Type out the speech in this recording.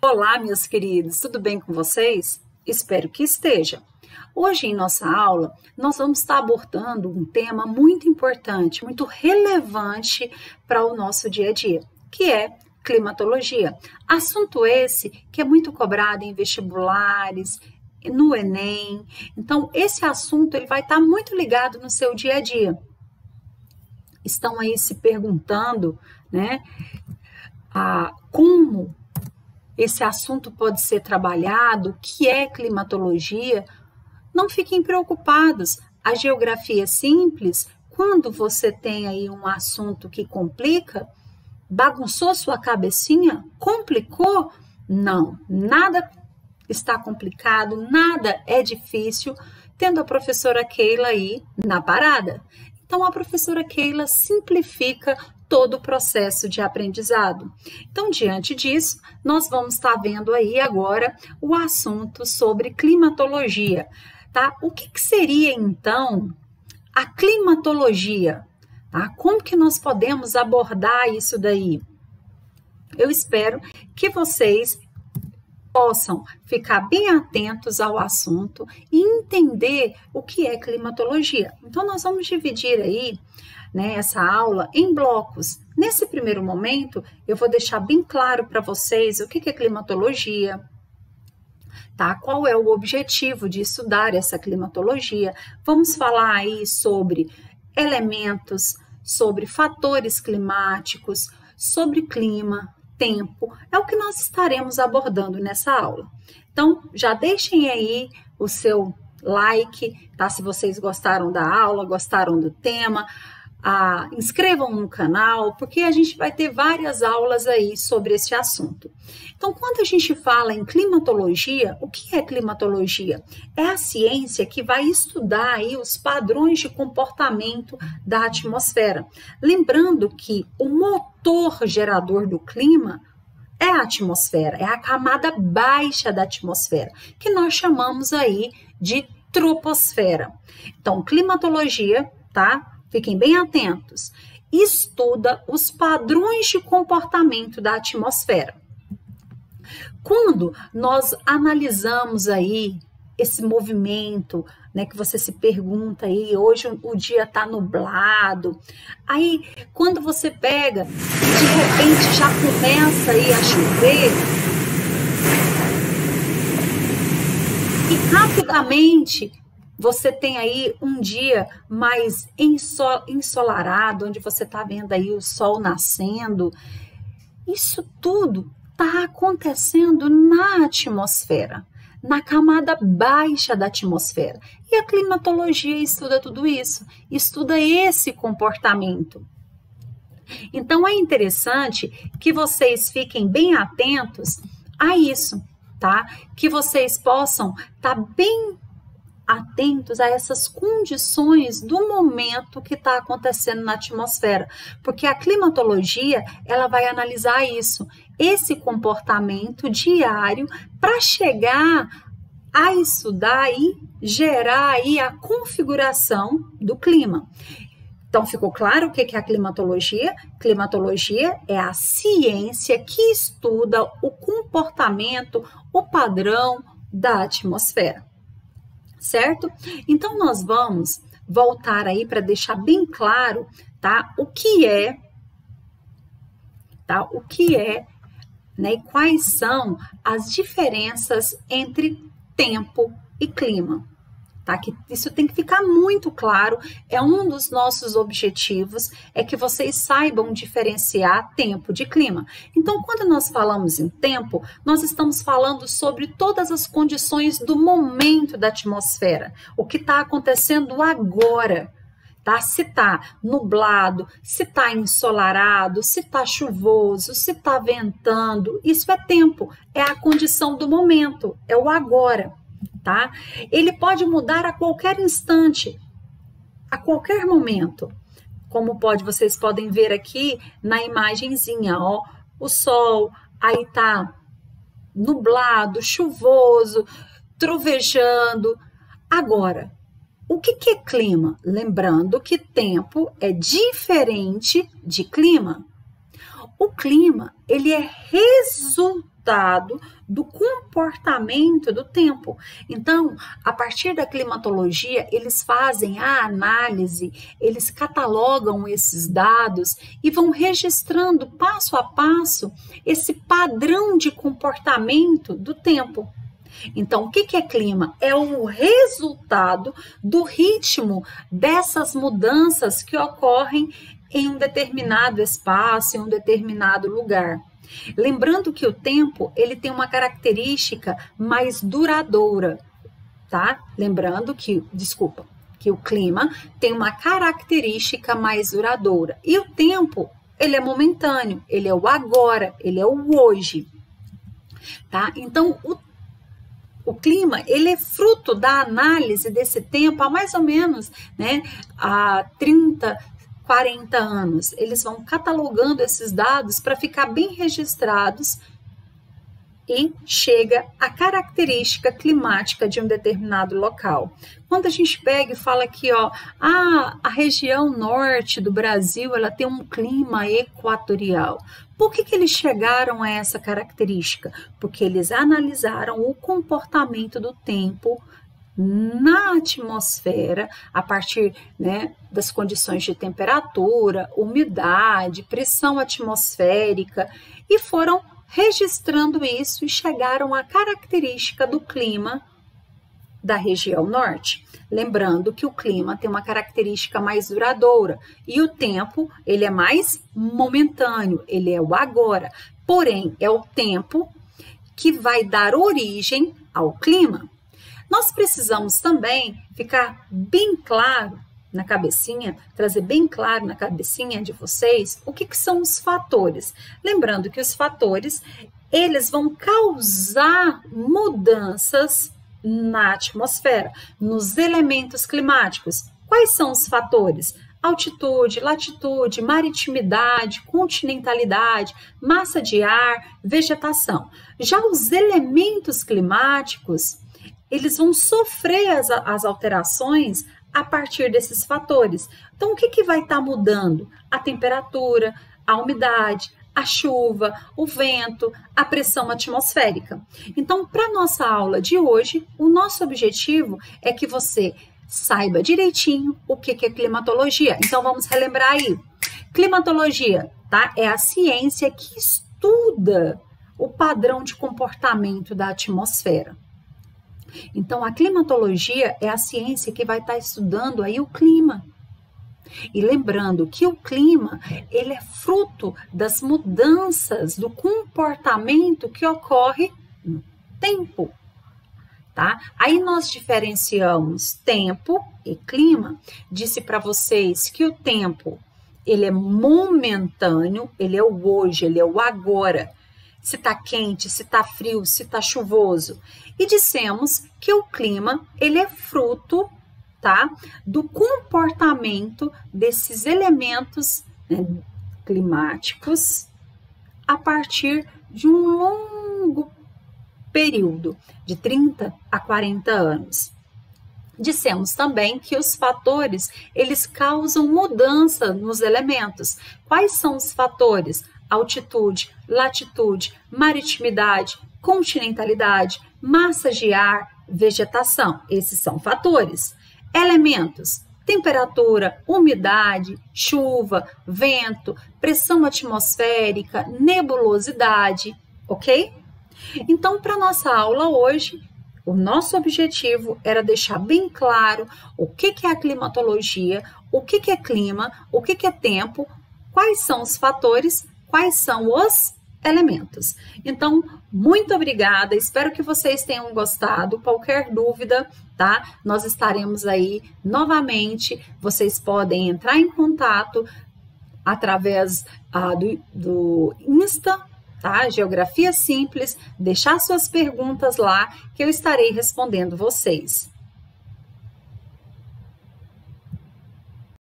Olá, meus queridos, tudo bem com vocês? Espero que esteja. Hoje, em nossa aula, nós vamos estar abordando um tema muito importante, muito relevante para o nosso dia a dia, que é climatologia. Assunto esse que é muito cobrado em vestibulares, no Enem. Então, esse assunto ele vai estar muito ligado no seu dia a dia. Estão aí se perguntando, né, como esse assunto pode ser trabalhado, o que é climatologia? Não fiquem preocupados. A geografia é simples. Quando você tem aí um assunto que complica, bagunçou sua cabecinha? Complicou? Não, nada está complicado, nada é difícil, tendo a professora Keila aí na parada. Então, a professora Keila simplifica todo o processo de aprendizado. Então, diante disso, nós vamos estar vendo aí agora o assunto sobre climatologia, tá? O que seria, então, a climatologia? Tá? Como que nós podemos abordar isso daí? Eu espero que vocês possam ficar bem atentos ao assunto e entender o que é climatologia. Então, nós vamos dividir aí, né, essa aula em blocos. Nesse primeiro momento, eu vou deixar bem claro para vocês o que é climatologia, tá? Qual é o objetivo de estudar essa climatologia. Vamos falar aí sobre elementos, sobre fatores climáticos, sobre clima, tempo, é o que nós estaremos abordando nessa aula. Então, já deixem aí o seu like, tá? Se vocês gostaram da aula, gostaram do tema, inscrevam no canal, porque a gente vai ter várias aulas aí sobre esse assunto. Então, quando a gente fala em climatologia, o que é climatologia? É a ciência que vai estudar aí os padrões de comportamento da atmosfera. Lembrando que o motor gerador do clima é a atmosfera, é a camada baixa da atmosfera, que nós chamamos aí de troposfera. Então, climatologia, tá? Fiquem bem atentos. Estuda os padrões de comportamento da atmosfera. Quando nós analisamos aí esse movimento, né, que você se pergunta aí, hoje o dia está nublado, aí quando você pega, de repente já começa aí a chover, e rapidamente você tem aí um dia mais ensolarado, onde você está vendo aí o sol nascendo. Isso tudo está acontecendo na atmosfera, na camada baixa da atmosfera. E a climatologia estuda tudo isso, estuda esse comportamento. Então, é interessante que vocês fiquem bem atentos a isso, tá? Que vocês possam estar bem atentos a essas condições do momento que está acontecendo na atmosfera, porque a climatologia ela vai analisar isso, esse comportamento diário para chegar a estudar e gerar aí a configuração do clima. Então, ficou claro o que é a climatologia? Climatologia é a ciência que estuda o comportamento, o padrão da atmosfera. Certo? Então, nós vamos voltar aí para deixar bem claro, tá? O que é, né? E quais são as diferenças entre tempo e clima, tá? Que isso tem que ficar muito claro, é um dos nossos objetivos, é que vocês saibam diferenciar tempo de clima. Então, quando nós falamos em tempo, nós estamos falando sobre todas as condições do momento da atmosfera, o que está acontecendo agora, tá? Se está nublado, se está ensolarado, se está chuvoso, se está ventando, isso é tempo, é a condição do momento, é o agora. Tá? Ele pode mudar a qualquer instante, a qualquer momento. Como vocês podem ver aqui na imagenzinha, ó, o sol, aí tá nublado, chuvoso, trovejando. Agora, o que é clima? Lembrando que tempo é diferente de clima. O clima, ele é resultado resultado do comportamento do tempo. Então, a partir da climatologia, eles fazem a análise, eles catalogam esses dados e vão registrando passo a passo esse padrão de comportamento do tempo. Então, o que é clima? É o resultado do ritmo dessas mudanças que ocorrem em um determinado espaço, em um determinado lugar. Lembrando que o tempo, ele tem uma característica mais duradoura, tá? Lembrando que, que o clima tem uma característica mais duradoura. E o tempo, ele é momentâneo, ele é o agora, ele é o hoje, tá? Então, o clima, ele é fruto da análise desse tempo há mais ou menos, né, há 30, 40 anos. Eles vão catalogando esses dados para ficar bem registrados e chega a característica climática de um determinado local. Quando a gente pega e fala aqui, ó, a região norte do Brasil, ela tem um clima equatorial. Por que eles chegaram a essa característica? Porque eles analisaram o comportamento do tempo na atmosfera a partir, né, das condições de temperatura, umidade, pressão atmosférica e foram registrando isso e chegaram à característica do clima da região norte. Lembrando que o clima tem uma característica mais duradoura e o tempo, ele é mais momentâneo, ele é o agora. Porém, é o tempo que vai dar origem ao clima. Nós precisamos também ficar bem claro na cabecinha, trazer bem claro na cabecinha de vocês o que são os fatores. Lembrando que os fatores, eles vão causar mudanças na atmosfera, nos elementos climáticos. Quais são os fatores? Altitude, latitude, maritimidade, continentalidade, massa de ar, vegetação. Já os elementos climáticos, eles vão sofrer as alterações a partir desses fatores. Então, o que vai estar mudando? A temperatura, a umidade, a chuva, o vento, a pressão atmosférica. Então, para a nossa aula de hoje, o nosso objetivo é que você saiba direitinho o que é climatologia. Então, vamos relembrar aí. Climatologia, tá? É a ciência que estuda o padrão de comportamento da atmosfera. Então, a climatologia é a ciência que vai estar estudando aí o clima. E lembrando que o clima, ele é fruto das mudanças do comportamento que ocorre no tempo, tá? Aí nós diferenciamos tempo e clima. Disse para vocês que o tempo, ele é momentâneo, ele é o hoje, ele é o agora. Se está quente, se está frio, se está chuvoso. E dissemos que o clima, ele é fruto, tá, do comportamento desses elementos, né, climáticos a partir de um longo período, de 30 a 40 anos. Dissemos também que os fatores, eles causam mudança nos elementos. Quais são os fatores? Altitude, latitude, maritimidade, continentalidade, massa de ar, vegetação. Esses são fatores. Elementos: temperatura, umidade, chuva, vento, pressão atmosférica, nebulosidade, ok? Então, para nossa aula hoje, o nosso objetivo era deixar bem claro o que é a climatologia, o que é clima, o que é tempo, quais são os fatores, quais são os elementos. Então, muito obrigada, espero que vocês tenham gostado. Qualquer dúvida, tá? Nós estaremos aí novamente. Vocês podem entrar em contato através do Insta, tá? Geografia Simples, deixar suas perguntas lá que eu estarei respondendo vocês.